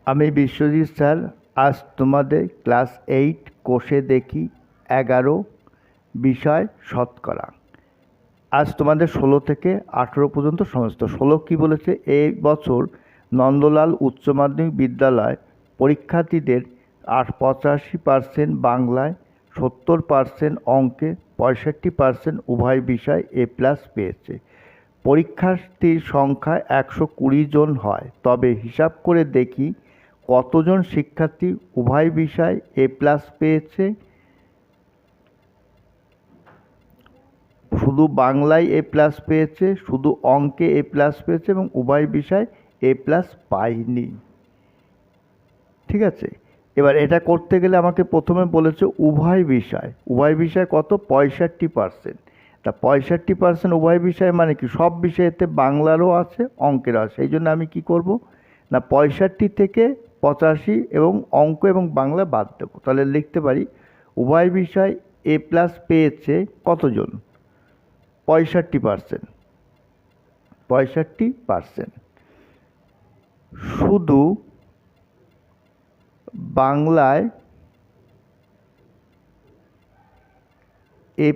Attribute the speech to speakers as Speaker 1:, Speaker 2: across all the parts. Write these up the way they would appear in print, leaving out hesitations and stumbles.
Speaker 1: আমি বিশ্বজিৎ স্যার। আজ তোমাদের ক্লাস 8 কোষে দেখি 11 বিষয় শতকরা। আজ তোমাদের 16 থেকে 18 পর্যন্ত সমস্ত। 16 কি বলেছে? এই বছর নন্দলাল উচ্চ মাধ্যমিক বিদ্যালয় পরীক্ষার্থীদের 85% বাংলায়, 70% অঙ্কে, 65% উভয় বিষয় A+ পেয়েছে। পরীক্ষার্থীর সংখ্যা 120 জন হয়, তবে হিসাব করে দেখি কতজন শিক্ষার্থী উভয় বিষয় A+ পেয়েছে। শুধু বাংলায় A+ পেয়েছে, শুধু অঙ্কে A+ পেয়েছে এবং উভয় বিষয় A+ পায়নি। ঠিক আছে, এবার এটা করতে গেলে আমাকে প্রথমে বলেছে উভয় বিষয়। উভয় বিষয় কত? 65%। তা 65% উভয় বিষয় মানে কি? সব বিষয়েতে বাংলারও আছে, অঙ্কেরও আছে। এই জন্য আমি কি করব না, 65 থেকে 85 এবং অঙ্ক এবং বাংলা বাদ দেবো। তাহলে লিখতে পারি উভয় বিষয় A+ পেয়েছে কতজন? 65%। 65%। শুধু বাংলায় A+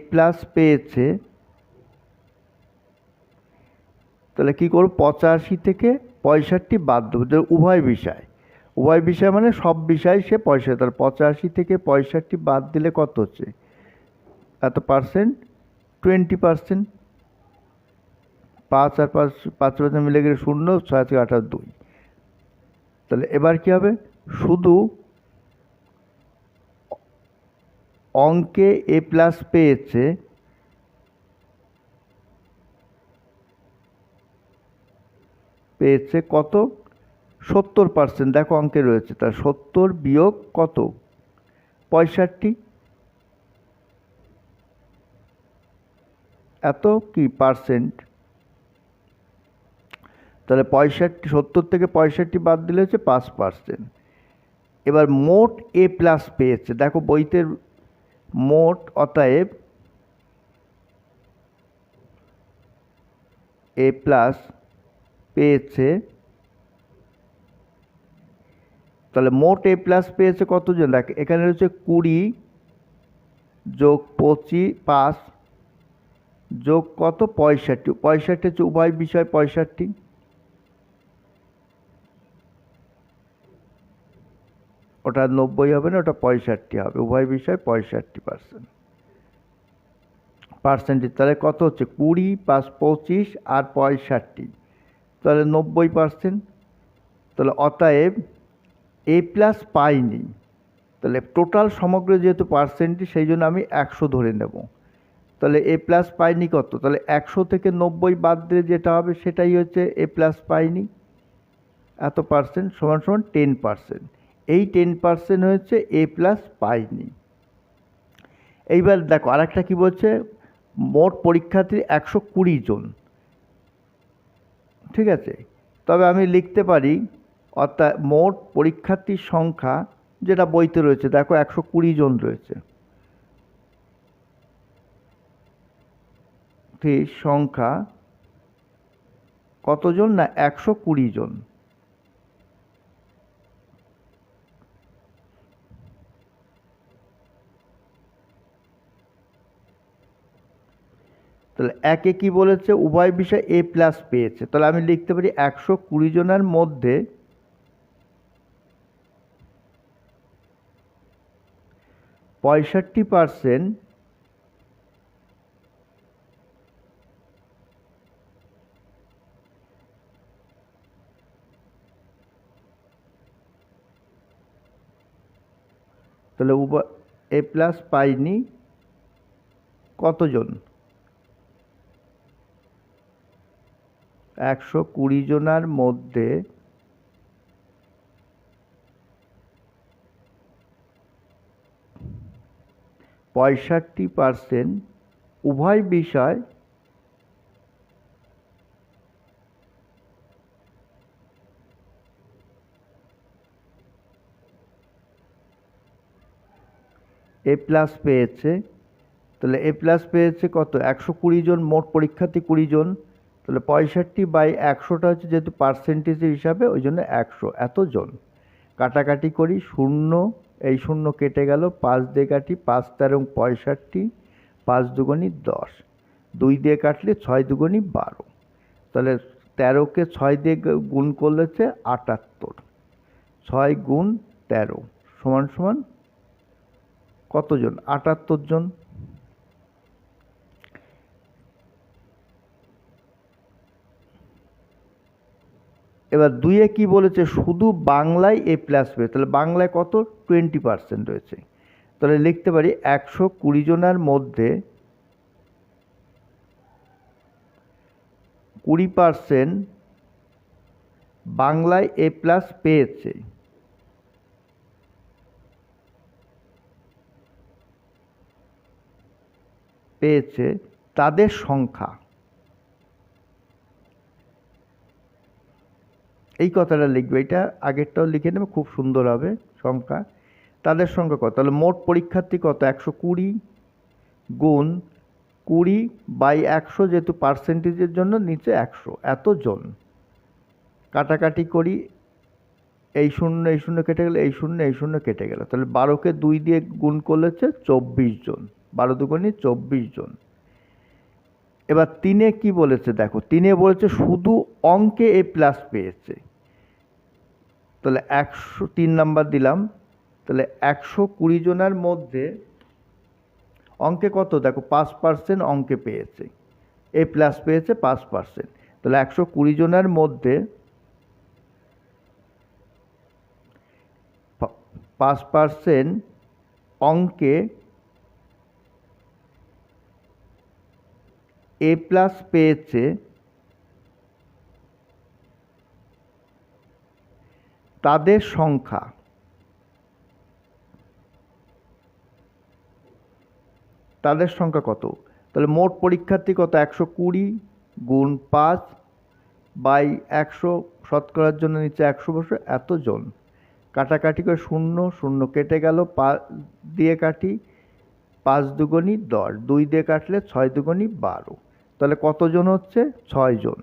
Speaker 1: পেয়েছে, তাহলে কী করব? 85 থেকে 65 বাদ দেবো। উভয় বিষয়, উভয় বিষয় মানে সব বিষয় সে 65, তাহলে 85 থেকে 65 বাদ দিলে কত হচ্ছে? এত পার্সেন্ট, 20%। 5 আর 5 মিলে গেলে 0, 6 থেকে 8 2। তাহলে এবার কি হবে? শুধু অঙ্কে A+ পেয়েছে কত? 70%। দেখো অঙ্কে রয়েছে, তার 70 বিয়োগ কত? 65। এত কি পার্সেন্ট? তাহলে 70 থেকে 65 বাদ দিলে হচ্ছে 5%। এবার মোট A+ পেয়েছে, দেখো বইতে মোট, অতএব A+ পেয়েছে। তাহলে মোট A+ পেয়েছে কতজন? দেখ এখানে রয়েছে 20 যোগ 5 যোগ কত? 65। 65 হচ্ছে উভয় বিষয় 65। ওটা 90 হবে না, ওটা 65 হবে। উভয় বিষয় 65%। পার্সেন্টেজ তাহলে কত হচ্ছে? 20 + 25 আর 65, তাহলে 90%। তাহলে অতএব A+ পাইনি। তাহলে টোটাল সমগ্র যেহেতু পার্সেন্টেজ, সেই জন্য আমি 100 ধরে নেব। তাহলে A+ পাইনি কত? তাহলে 100 থেকে 90 বাদ দিলে যেটা হবে সেটাই হচ্ছে A+ পাইনি। এত পার্সেন্ট সমান সমান 10%। এই 10% হচ্ছে A+ পাইনি। এইবার দেখো আরেকটা কি বলছে? মোট পরীক্ষার্থী 120 জন। ঠিক আছে, তবে আমি লিখতে পারি অর্থাৎ মোট পরীক্ষার্থীর সংখ্যা যেটা বইতে রয়েছে, দেখো 120 জন রয়েছে। সংখ্যা কতজন? না 120 জন। তাহলে একে কি বলেছে? উভয় বিষয় A+ পেয়েছে। তাহলে আমি লিখতে পারি 120 জনের মধ্যে 65% তাহলে A+ পাইনি কতজন? 120 জনের মধ্যে 65% উভয় বিষয় A+ পেয়েছে। তাহলে A+ পেয়েছে কত? 120 জন, মোট পরীক্ষার্থী 20 জন। তাহলে 65/100টা হচ্ছে যেহেতু পার্সেন্টেজের হিসাবে, ওই জন্য 100 এতজন। কাটাকাটি করি, শূন্য, এই শূন্য কেটে গেল, 5 দিয়ে কাটি, 5 তেরো 65, 5 দুগুণি 10, 2 দিয়ে কাটলে 6 দুগুণি 12, তাহলে 13কে 6 দিয়ে গুণ করলে হচ্ছে 78, 6 গুণ 13 সমান সমান কতজন? 78 জন। এবার 2-এ কি বলেছে? শুধু বাংলায় A+ পেয়েছে, তাহলে বাংলায় কত? 20% রয়েছে, তাহলে লিখতে পারি 120 জনের মধ্যে 20% বাংলায় A+ পেয়েছে। তাদের সংখ্যা, এই কথাটা লিখবে, এটা আগেরটাও লিখে নেবে, খুব সুন্দর হবে। সংখ্যা, তাদের সংখ্যা কত? তাহলে মোট পরীক্ষার্থী কত? 120 গুণ 20/100, যেহেতু পার্সেন্টেজের জন্য নিচে 100, এতজন। কাটাকাটি করি, এই শূন্য এই শূন্য কেটে গেল, এই শূন্য এই শূন্য কেটে গেল, তাহলে 12কে 2 দিয়ে গুণ করলে হচ্ছে 24 জন, 12 দুগুণি 24 জন। এবার 3-এ কি বলেছে দেখো, 3-এ বলেছে শুধু অঙ্কে A+ পেয়েছে, তাহলে 103 নাম্বার দিলাম, তাহলে 120 জনের মধ্যে অঙ্কে কত? দেখো 5% অঙ্কে পেয়েছে, A+ পেয়েছে 5%, তাহলে 120 জনের মধ্যে 5% অঙ্কে A+ পেয়েছে, তাদের সংখ্যা, কত? তাহলে মোট পরীক্ষার্থী কত? 120 গুণ 5/100, শতকরার জন্য নিচে 100 বসে, এতজন। কাটাকাটি করে শূন্য শূন্য কেটে গেল, 5 দিয়ে কাটি, 5 দুগুণি 10, 2 দিয়ে কাটলে 6 দুগুণি 12, তাহলে কতজন হচ্ছে? 6 জন।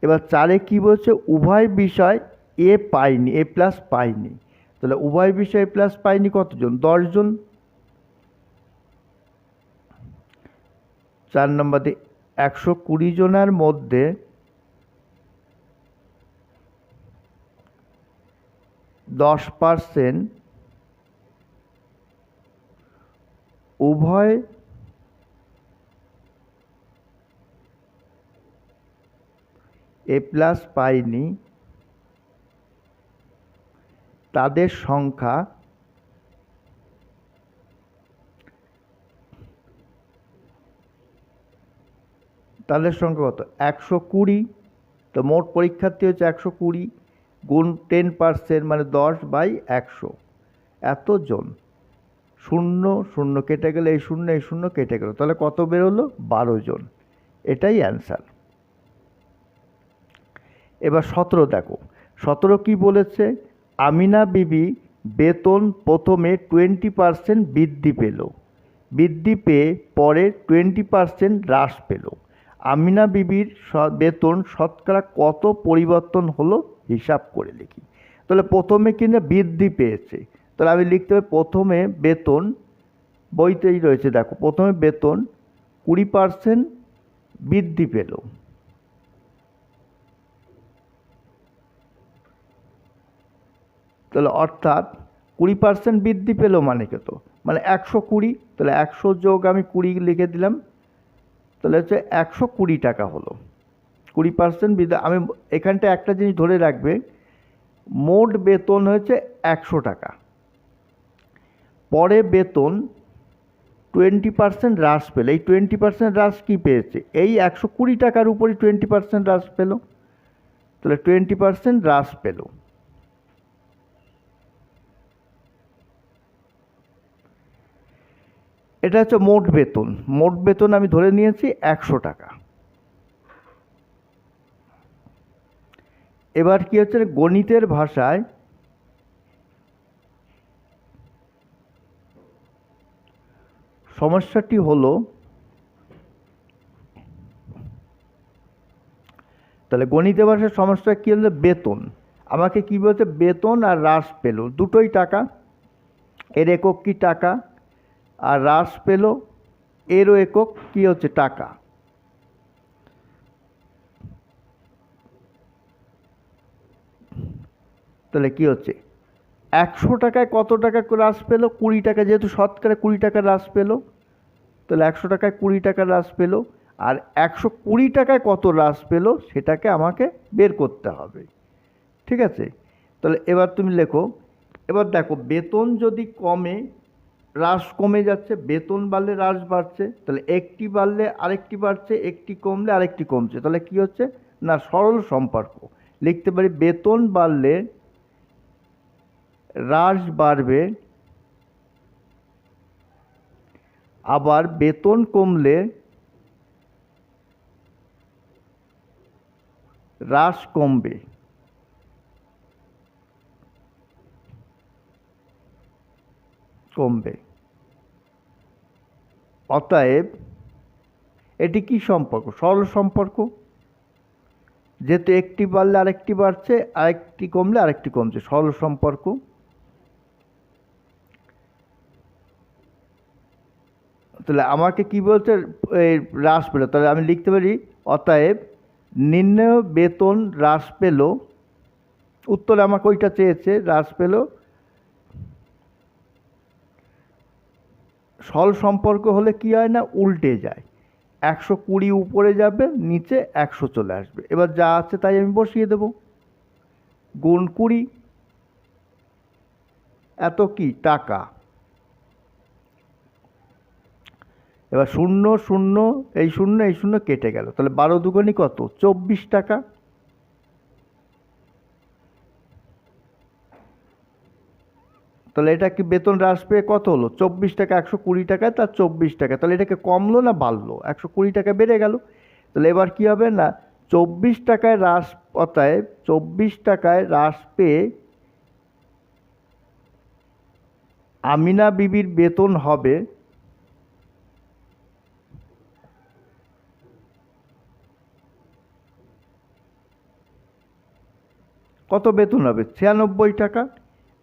Speaker 1: এবার 4-এ কি বলছে? উভয় বিষয় A পায়নি, A+ পায়নি, তাহলে উভয় বিষয় A+ পায়নি কতজন? 10 জন। 4 নম্বর দিয়ে 120 জনের মধ্যে 10% উভয় A+ পায়নি, তাদের সংখ্যা, কত? 120, তো মোট পরীক্ষার্থী হচ্ছে 120 গুণ 10% মানে 10/100, এতজন। শূন্য শূন্য কেটে গেলে, এই শূন্য এই শূন্য কেটে গেল, তাহলে কত বেরোলো? 12 জন। এটাই অ্যান্সার। এবার 17 দেখো, 17 কি বলেছে? আমিনা বিবি বেতন প্রথমে 20% বৃদ্ধি পেল, বৃদ্ধি পেয়ে পরে 20% হ্রাস পেল। আমিনা বিবির বেতন শতকরা কত পরিবর্তন হলো হিসাব করে লিখি। তাহলে প্রথমে কিন্তু বৃদ্ধি পেয়েছে, তাহলে আমি লিখতে হবে প্রথমে বেতন, বইতেই রয়েছে দেখো, প্রথমে বেতন 20% বৃদ্ধি পেল, তাহলে অর্থাৎ 20% বৃদ্ধি পেল মানে কত? মানে 120, তাহলে 100 যোগ আমি 20 লিখে দিলাম, তাহলে হচ্ছে 120 টাকা হলো। 20% বৃদ্ধি, আমি এখানটা একটা জিনিস ধরে রাখবে, মোট বেতন হয়েছে 100 টাকা, পরে বেতন 20% হ্রাস পেল, এই 20% হ্রাস কি পেয়েছে? এই 120 টাকার উপরই 20% হ্রাস পেল, তাহলে 20% হ্রাস পেল। এটা হচ্ছে মোট বেতন, মোট বেতন আমি ধরে নিয়েছি 100 টাকা। এবার কি হচ্ছে? গণিতের ভাষায় সমস্যাটি হলো, তাহলে গণিতের ভাষায় সমস্যা কি হলো? বেতন, আমাকে কি বলছে, বেতন আর হ্রাস পেল দুটোই টাকা, এর একক কি টাকা, আর হ্রাস পেল এরও একক কি হচ্ছে টাকা। তাহলে কি হচ্ছে, 100 টাকায় কত টাকা হ্রাস পেল, 20 টাকা, যেহেতু শতকরা 20 টাকা হ্রাস পেল, তাহলে 100 টাকায় 20 টাকা হ্রাস পেল। আর 120 টাকায় কত হ্রাস পেল সেটাকে আমাকে বের করতে হবে। ঠিক আছে, তাহলে এবার তুমি লেখো। এবার দেখো, বেতন যদি কমে, হ্রাস কমে যাচ্ছে, বেতন বাড়লে হ্রাস বাড়ছে, তাহলে একটি বাড়লে আরেকটি বাড়ছে, একটি কমলে আরেকটি কমছে, তাহলে কি হচ্ছে না সরল সম্পর্ক। লিখতে পারি বেতন বাড়লে হ্রাস বাড়বে, আবার বেতন কমলে হ্রাস কমবে। অতএব এটি কি সম্পর্ক, সরল সম্পর্ক, যেহেতু একটি বাড়লে আরেকটি বাড়ছে, আরেকটি কমলে আরেকটি কমছে, সরল সম্পর্ক। তাহলে আমাকে কি বলছে, এই হ্রাস পেল, তাহলে আমি লিখতে পারি অতএব নির্ণেয় বেতন হ্রাস পেল, উত্তরে আমাকে ওইটা চেয়েছে, হ্রাস পেল। সরল সম্পর্ক হলে কি হয় না, উল্টে যায়, 120 উপরে যাবে, নিচে 100 চলে আসবে। এবার যা আছে তাই আমি বসিয়ে দেব, গুণ 20, এত কি টাকা। এবার শূন্য শূন্য, এই শূন্য এই শূন্য কেটে গেল, তাহলে 12 দুগুণী কত, 24 টাকা। তাহলে এটা কি বেতন হ্রাস পেয়ে কত হলো, 24 টাকা, 120 টাকায় তার 24 টাকা, তাহলে এটাকে কমলো না বাড়লো, 120 টাকা বেড়ে গেল। তাহলে এবার কি হবে না, 24 টাকায় হ্রাস, অতএব 24 টাকায় হ্রাস পেয়ে আমিনা বিবির বেতন হবে কত, বেতন হবে 96 টাকা,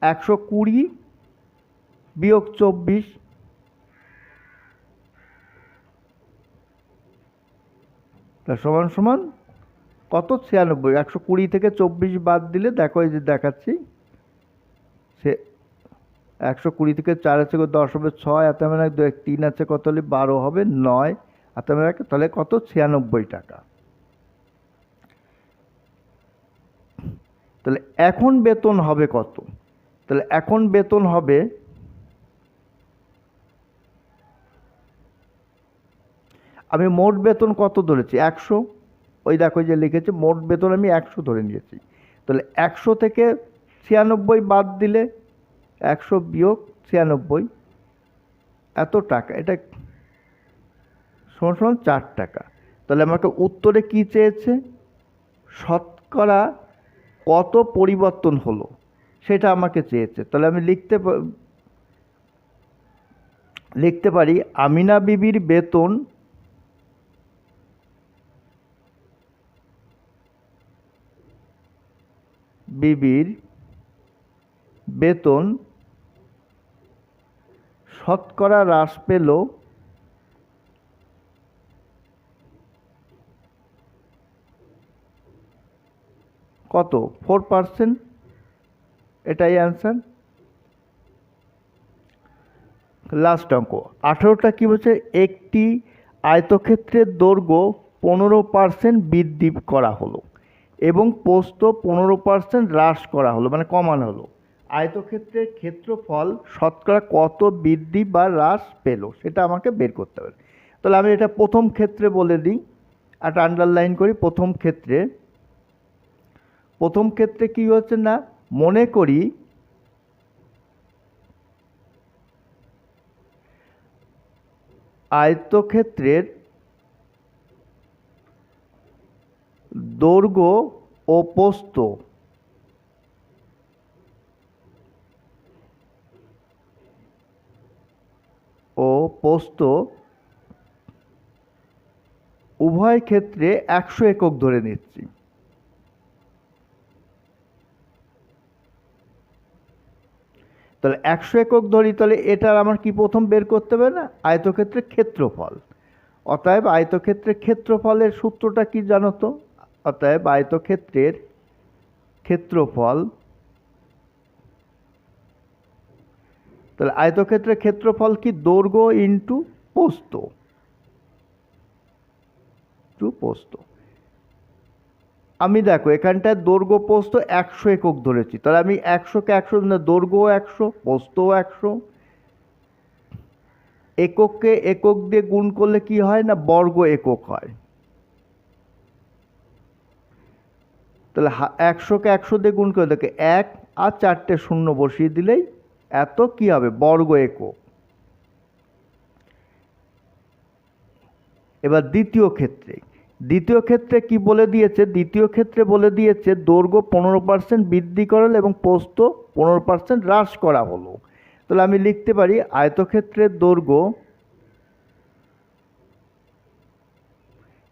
Speaker 1: 120 বিয়োগ 24, তা সমান সমান কত, 96। 120 থেকে 24 বাদ দিলে দেখো, এই যে দেখাচ্ছি, সে 120 থেকে 4 আছে 10 হবে 6, হাতে মানে 2 3 আছে কত হলে 12 হবে 9, হাতে মানে তাহলে কত, 96 টাকা। তাহলে এখন বেতন হবে কত, তাহলে এখন বেতন হবে, আমি মোট বেতন কত ধরেছি 100, ওই দেখো যে লিখেছে মোট বেতন আমি 100 ধরে নিয়েছি। তাহলে 100 থেকে 96 বাদ দিলে 100 বিয়োগ 96, এত টাকা, এটা সমান সমান 4 টাকা। তাহলে আমাকে উত্তরে কি চেয়েছে, শতকরা কত পরিবর্তন হলো সেটা আমাকে চেয়েছে। তাহলে আমি লিখতে পারি আমিনা বিবির বেতন শতকরা হ্রাস পেল কত, 4%, এটাই অ্যান্সার। লাস্ট অঙ্ক 18টা কি বলছে, একটি আয়তক্ষেত্রের দৈর্ঘ্য 15% বৃদ্ধি করা হলো এবং প্রস্থ 15% হ্রাস করা হলো, মানে কমানো হলো, আয়তক্ষেত্রের ক্ষেত্রফল শতকরা কত বৃদ্ধি বা হ্রাস পেল সেটা আমাকে বের করতে হবে। তাহলে আমি এটা প্রথম ক্ষেত্রে বলে দিই, একটা আন্ডারলাইন করি। প্রথম ক্ষেত্রে কি হচ্ছে না, মনে করি আয়তক্ষেত্রের দৈর্ঘ্য ও প্রস্থ উভয় ক্ষেত্রে 100 একক ধরে নিচ্ছি। তাহলে 100 একক ধরি, তাহলে এটার আমার কি প্রথম বের করতে হবে না, আয়তক্ষেত্রের ক্ষেত্রফল। অতএব আয়তক্ষেত্রের ক্ষেত্রফলের সূত্রটা কি জানো তো? অতএব আয়তক্ষেত্রের ক্ষেত্রফল, তাহলে আয়তক্ষেত্রের ক্ষেত্রফল কি, দৈর্ঘ্য ইন্টু প্রস্থ, প্রস্থ। আমি দেখো এখানটায় দৈর্ঘ্য প্রস্থ 100 একক ধরেছি, তাহলে আমি 100কে 100, দৈর্ঘ্য 100, প্রস্থও 100, একককে একক দিয়ে গুণ করলে কি হয় না, বর্গ একক হয়। তাহলে 100কে 100 দিয়ে গুণ করে দেখে 1 আর 4টে শূন্য বসিয়ে দিলেই এত কি হবে, বর্গ একক। এবার দ্বিতীয় ক্ষেত্রে কি বলে দিয়েছে, দ্বিতীয় ক্ষেত্রে বলে দিয়েছে দৈর্ঘ্য 15% বৃদ্ধি করা এবং প্রস্থ 15% হ্রাস করা হলো। তাহলে আমি লিখতে পারি আয়তক্ষেত্রের দৈর্ঘ্য,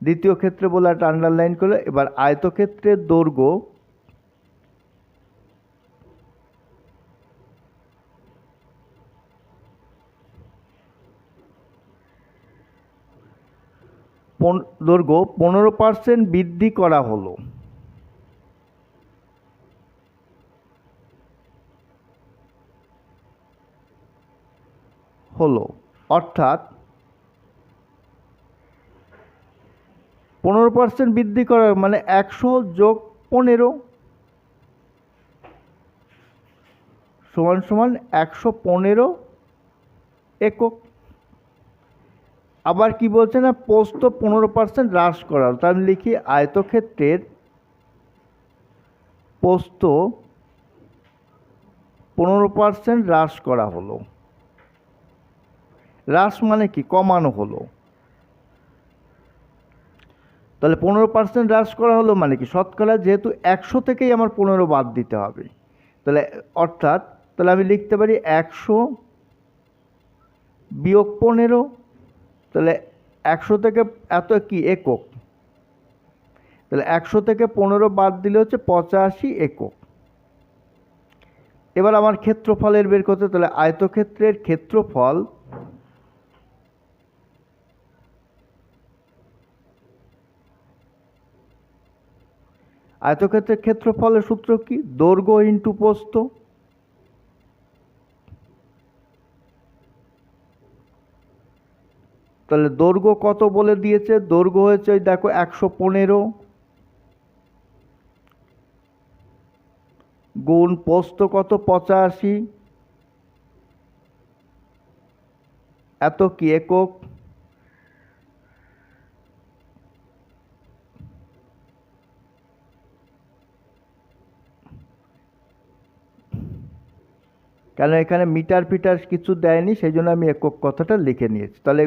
Speaker 1: দ্বিতীয় ক্ষেত্রে বলে একটা আন্ডারলাইন করে, এবার আয়তক্ষেত্রের দৈর্ঘ্য দৈর্ঘ্য 15% বৃদ্ধি করা হলো। অর্থাৎ 15% বৃদ্ধি করার মানে 100 যোগ 15 সমান সমান 115 একক। আবার কি বলছে না, প্রস্থ 15% হ্রাস করা, তাই আমি লিখি আয়তক্ষেত্রের প্রস্থ 15% হ্রাস করা হলো। হ্রাস মানে কি, কমানো হলো। তাহলে 15% হ্রাস করা হলো মানে কি, শতকরা যেহেতু 100 থেকেই আমার 15 বাদ দিতে হবে, তাহলে অর্থাৎ তাহলে আমি লিখতে পারি 100 বিয়োগ 15, তাহলে 100 থেকে এত কি একক, তাহলে 100 থেকে 15 বাদ দিলে হচ্ছে 85 একক। এবার আমার ক্ষেত্রফলের বের করতে, তাহলে আয়তক্ষেত্রের ক্ষেত্রফল, আয়তক্ষেত্রের ক্ষেত্রফলের সূত্র কি, দৈর্ঘ্য ইন্টু প্রস্থ। তাহলে দৈর্ঘ্য কত বলে দিয়েছে, দৈর্ঘ্য হয়েছে ওই দেখো 115 গুণ প্রস্থ কত 85, এত কি একক। কেন এখানে মিটার ফিটার কিছু দেয়নি, সেই জন্য আমি একক কথাটা লিখে নিয়েছি। তাহলে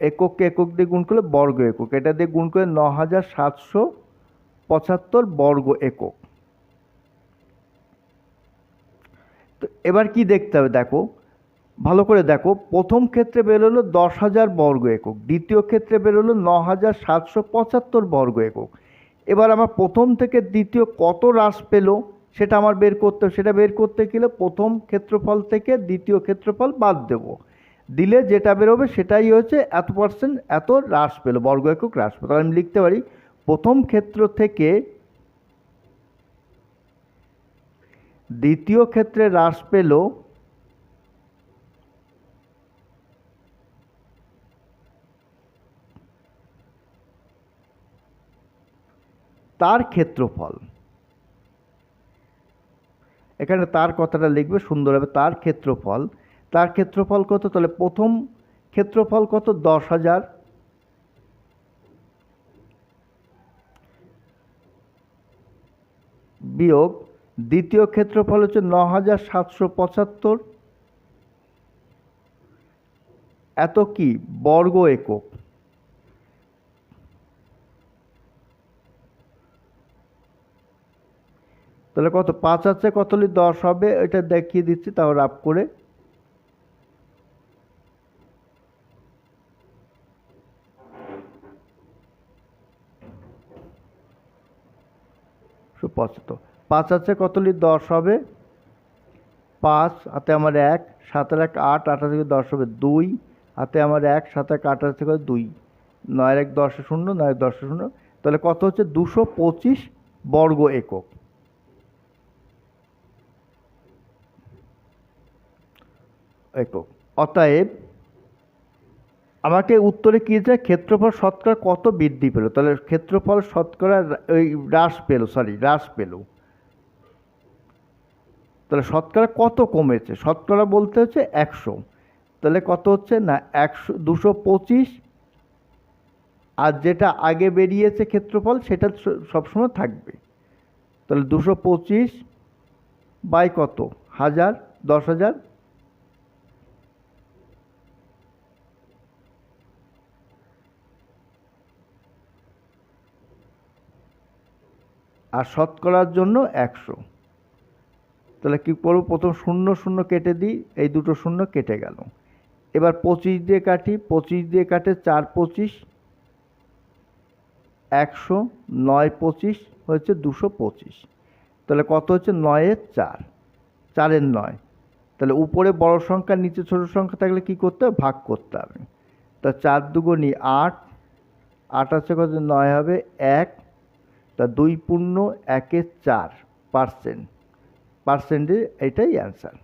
Speaker 1: একককে একক দিয়ে গুণ করলে বর্গ একক, এটা দিয়ে গুণ করে 9775 বর্গ একক। তো এবার কি দেখতে হবে, দেখো ভালো করে দেখো, প্রথম ক্ষেত্রে বেরোলো 10,000 বর্গ একক, দ্বিতীয় ক্ষেত্রে বেরোলো 9775 বর্গ একক। এবার আমার প্রথম থেকে দ্বিতীয় কত হ্রাস পেল সেটা আমার বের করতে, সেটা বের করতে গেলে প্রথম ক্ষেত্রফল থেকে দ্বিতীয় ক্ষেত্রফল বাদ দেব, দিলে যেটা বেরোবে সেটাই হচ্ছে এত পার্সেন্ট, এত হ্রাস পেল, বর্গ একক হ্রাস পেল। তাহলে আমি লিখতে পারি প্রথম ক্ষেত্র থেকে দ্বিতীয় ক্ষেত্রে হ্রাস পেল তার ক্ষেত্রফল। এখানে তার কথাটা লিখবে সুন্দরভাবে, তার ক্ষেত্রফল। তার ক্ষেত্রফল কত, তাহলে প্রথম ক্ষেত্রফল কত 10,000 বিয়োগ দ্বিতীয় ক্ষেত্রফল হচ্ছে 9775, এত কি বর্গ একক। তাহলে কত 5 আছে, কত হলে 10 হবে, এটা দেখিয়ে দিচ্ছি তাও রাফ করে। পঁচাত্তর, 5 আছে কত হলে 10 হবে, 5 হাতে আমার 1, 7 আর 1 8, 8 থেকে 10 হবে 2, হাতে আমার 1, 7 1 8 থেকে 2, 9 1 10 0, 9 10 0, তাহলে কত হচ্ছে 225 বর্গ একক। অতএব আমাকে উত্তরে কি যে ক্ষেত্রফল শতকরা কত বৃদ্ধি পেল, তাহলে ক্ষেত্রফল শতকরা ওই হ্রাস পেল, তাহলে শতকরা কত কমেছে, শতকরা বলতে হচ্ছে 100, তাহলে কত হচ্ছে না 225, আর যেটা আগে বেরিয়েছে ক্ষেত্রফল সেটা সবসময় থাকবে, তাহলে 225 বাই কত 1000, 10,000, আর শতকরার জন্য 100, তাহলে কী করবো, প্রথম 0 0 কেটে দিই, এই দুটো 0 কেটে গেল। এবার 25 দিয়ে কাটি, 25 দিয়ে কাটে 4 25, 100, 9 25 হচ্ছে 225, তাহলে কত হচ্ছে 9 এর 4, 4 এর 9, তাহলে উপরে বড় সংখ্যা নিচে ছোট সংখ্যা থাকলে কি করতে হবে, ভাগ করতে হবে। তা 4 দুগুণী 8, 8 আছে কত 9 হবে 1, তা 2 পূর্ণ 1 এর 4%, এটাই অ্যান্সার।